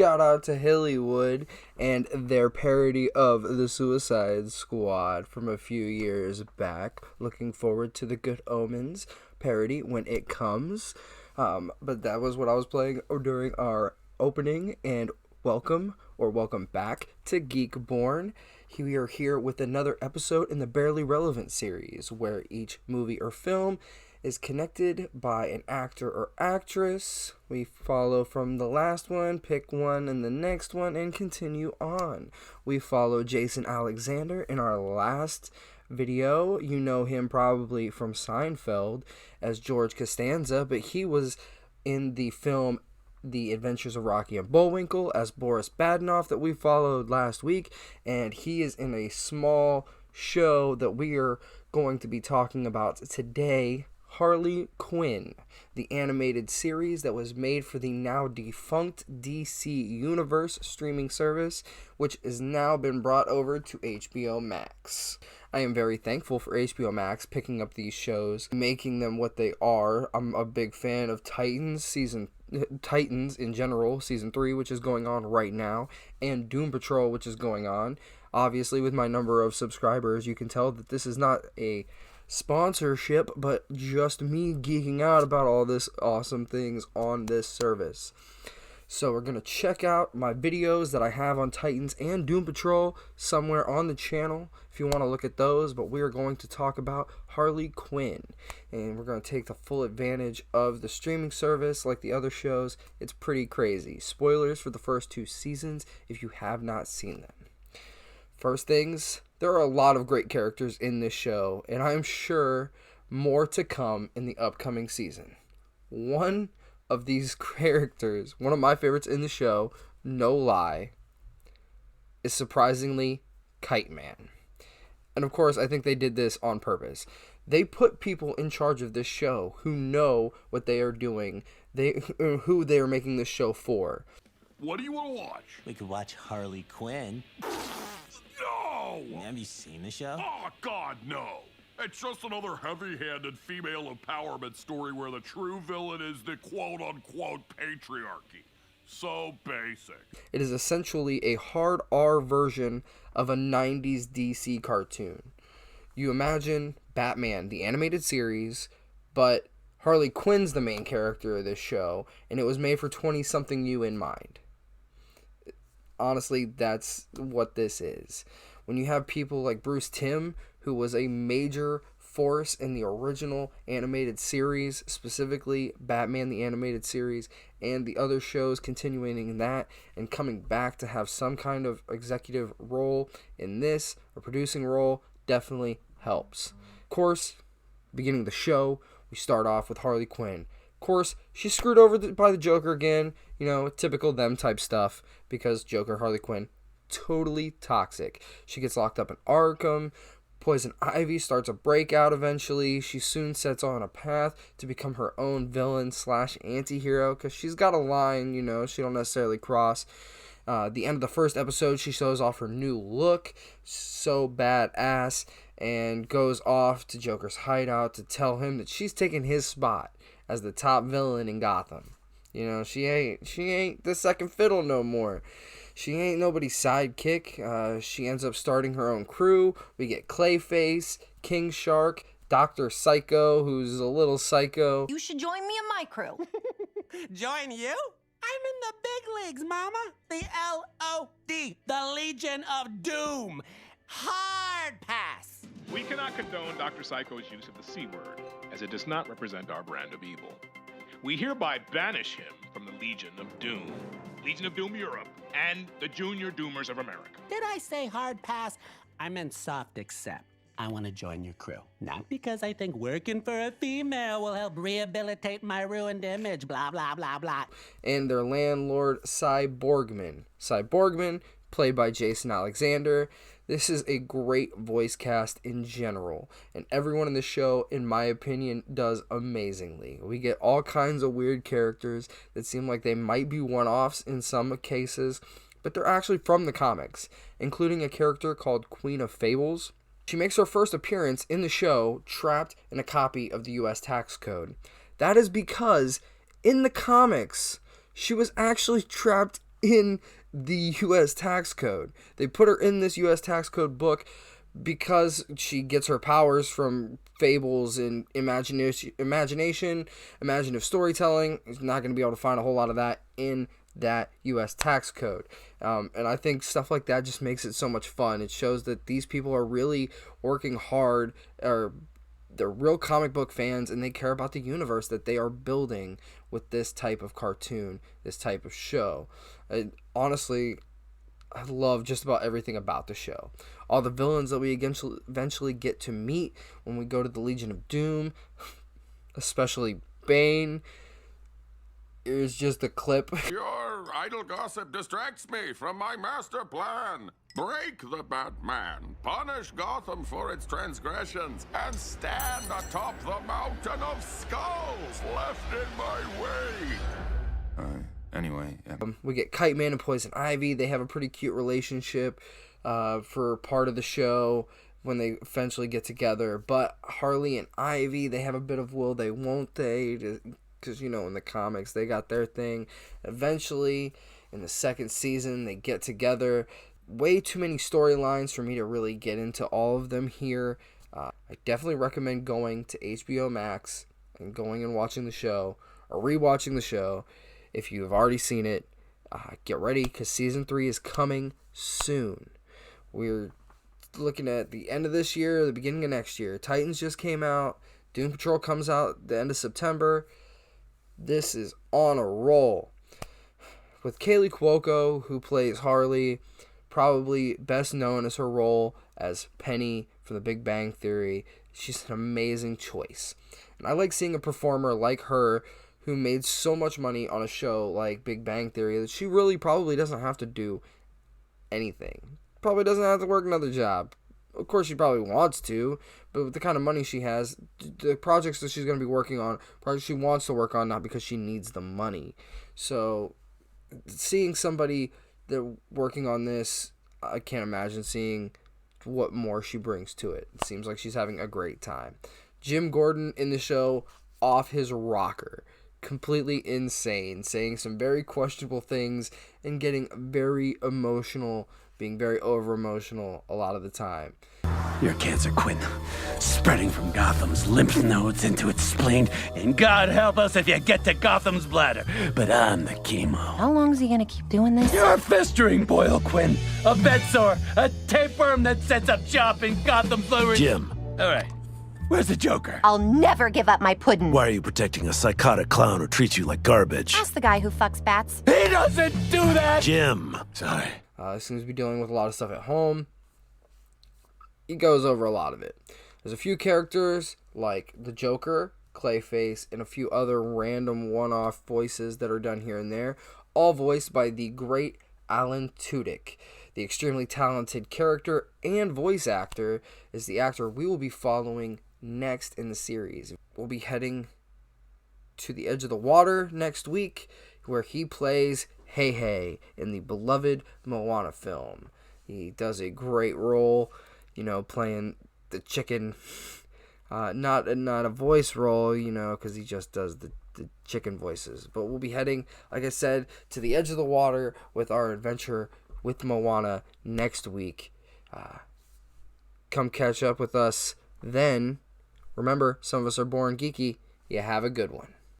shout out to Hollywood and their parody of the Suicide Squad from a few years back. Looking forward to the Good Omens parody when it comes. But that was what I was playing during our opening, and welcome back to Geekborn. We are here with another episode in the Barely Relevant series, where each movie or film is connected by an actor or actress. We follow from the last one, pick one in the next one, and continue on. We follow Jason Alexander in our last video. You know him probably from Seinfeld as George Costanza, but he was in the film The Adventures of Rocky and Bullwinkle as Boris Badenoff that we followed last week, and he is in a small show that we are going to be talking about today, Harley Quinn, the animated series that was made for the now defunct DC Universe streaming service, which has now been brought over to HBO Max. I am very thankful for HBO Max picking up these shows, making them what they are. I'm a big fan of Titans in general, season 3, which is going on right now, and Doom Patrol, which is going on. Obviously, with my number of subscribers, you can tell that this is not a sponsorship, but just me geeking out about all this awesome things on this service. So we're going to check out my videos that I have on Titans and Doom Patrol somewhere on the channel if you want to look at those, but we are going to talk about Harley Quinn, and we're going to take the full advantage of the streaming service like the other shows. It's pretty crazy. Spoilers for the first 2 seasons if you have not seen them. First things, there are a lot of great characters in this show, and I'm sure more to come in the upcoming season. One of these characters, one of my favorites in the show, no lie, is surprisingly Kite Man. And of course, I think they did this on purpose. They put people in charge of this show who know what they are doing, who they are making this show for. What do you want to watch? We could watch Harley Quinn. No! Have you seen the show? Oh, God, no. It's just another heavy-handed female empowerment story where the true villain is the quote-unquote patriarchy. So basic. It is essentially a hard R version of a 90s DC cartoon. You imagine Batman, the animated series, but Harley Quinn's the main character of this show, and it was made for 20-something you in mind. Honestly, that's what this is. When you have people like Bruce Timm, who was a major force in the original animated series, specifically Batman the Animated Series, and the other shows continuing in that, and coming back to have some kind of executive role in this, or producing role, definitely helps. Of course, beginning the show, we start off with Harley Quinn. Of course, she's screwed over by the Joker again, typical them type stuff, because Joker, Harley Quinn, totally toxic. She gets locked up in Arkham. Poison Ivy starts a breakout eventually. She soon sets on a path to become her own villain / anti-hero, because she's got a line, she don't necessarily cross. The end of the first episode, she shows off her new look, so badass, and goes off to Joker's hideout to tell him that she's taking his spot as the top villain in Gotham. She ain't the second fiddle no more. She ain't nobody's sidekick. She ends up starting her own crew. We get Clayface, King Shark, Dr. Psycho, who's a little psycho. You should join me in my crew. Join you? I'm in the big leagues, Mama. The LOD, the Legion of Doom. Hard pass. We cannot condone Dr. Psycho's use of the C word, as it does not represent our brand of evil. We hereby banish him from the Legion of Doom, Legion of Doom Europe, and the Junior Doomers of America. Did I say hard pass? I meant soft accept. I want to join your crew. Not because I think working for a female will help rehabilitate my ruined image, blah, blah, blah, blah. And their landlord, Cyborgman. Cyborgman, played by Jason Alexander. This is a great voice cast in general, and everyone in the show, in my opinion, does amazingly. We get all kinds of weird characters that seem like they might be one-offs in some cases, but they're actually from the comics, including a character called Queen of Fables. She makes her first appearance in the show trapped in a copy of the U.S. tax code. That is because in the comics, she was actually trapped in the U.S. tax code. They put her in this U.S. tax code book because she gets her powers from fables and imagination, imaginative storytelling. Is not going to be able to find a whole lot of that in that U.S. tax code. And I think stuff like that just makes it so much fun. It shows that these people are really working hard, or they're real comic book fans, and they care about the universe that they are building with this type of cartoon, this type of show. Honestly, I love just about everything about the show. All the villains that we eventually get to meet when we go to the Legion of Doom, especially Bane. Here's just a clip. Your idle gossip distracts me from my master plan. Break the Batman, punish Gotham for its transgressions, and stand atop the mountain of skulls left in my way. Anyway, yeah. We get Kite Man and Poison Ivy. They have a pretty cute relationship for part of the show when they eventually get together. But Harley and Ivy, they have a bit of will they, won't they? Because, in the comics, they got their thing. Eventually, in the second season, they get together. Way too many storylines for me to really get into all of them here. I definitely recommend going to HBO Max and going and watching the show, or rewatching the show. If you have already seen it, get ready, because Season 3 is coming soon. We're looking at the end of this year, the beginning of next year. Titans just came out. Doom Patrol comes out the end of September. This is on a roll. With Kaylee Cuoco, who plays Harley, probably best known as her role as Penny from The Big Bang Theory. She's an amazing choice. And I like seeing a performer like her who made so much money on a show like Big Bang Theory that she really probably doesn't have to do anything. Probably doesn't have to work another job. Of course, she probably wants to, but with the kind of money she has, the projects that she's going to be working on, projects she wants to work on, not because she needs the money. So, seeing somebody that working on this, I can't imagine seeing what more she brings to it. It seems like she's having a great time. Jim Gordon in the show, off his rocker. Completely insane, saying some very questionable things and getting very emotional, being very over-emotional a lot of the time. You're cancer, Quinn. Spreading from Gotham's lymph nodes into its spleen, and God help us if you get to Gotham's bladder. But I'm the chemo. How long is he gonna keep doing this? You're a festering boil, Quinn. A bed sore. A tapeworm that sets up shop in Gotham's lower... Jim. All right. Where's the Joker? I'll never give up my pudding. Why are you protecting a psychotic clown who treats you like garbage? Ask the guy who fucks bats. He doesn't do that! Jim. Sorry. Seems to be dealing with a lot of stuff at home. He goes over a lot of it. There's a few characters like the Joker, Clayface, and a few other random one-off voices that are done here and there, all voiced by the great Alan Tudyk. The extremely talented character and voice actor is the actor we will be following next in the series. We'll be heading to the edge of the water next week, where he plays Hey Hey in the beloved Moana film. He does a great role, playing the chicken. Not a voice role, because he just does the chicken voices. But we'll be heading, like I said, to the edge of the water with our adventure with Moana next week. Come catch up with us then. Remember, some of us are born geeky. You have a good one.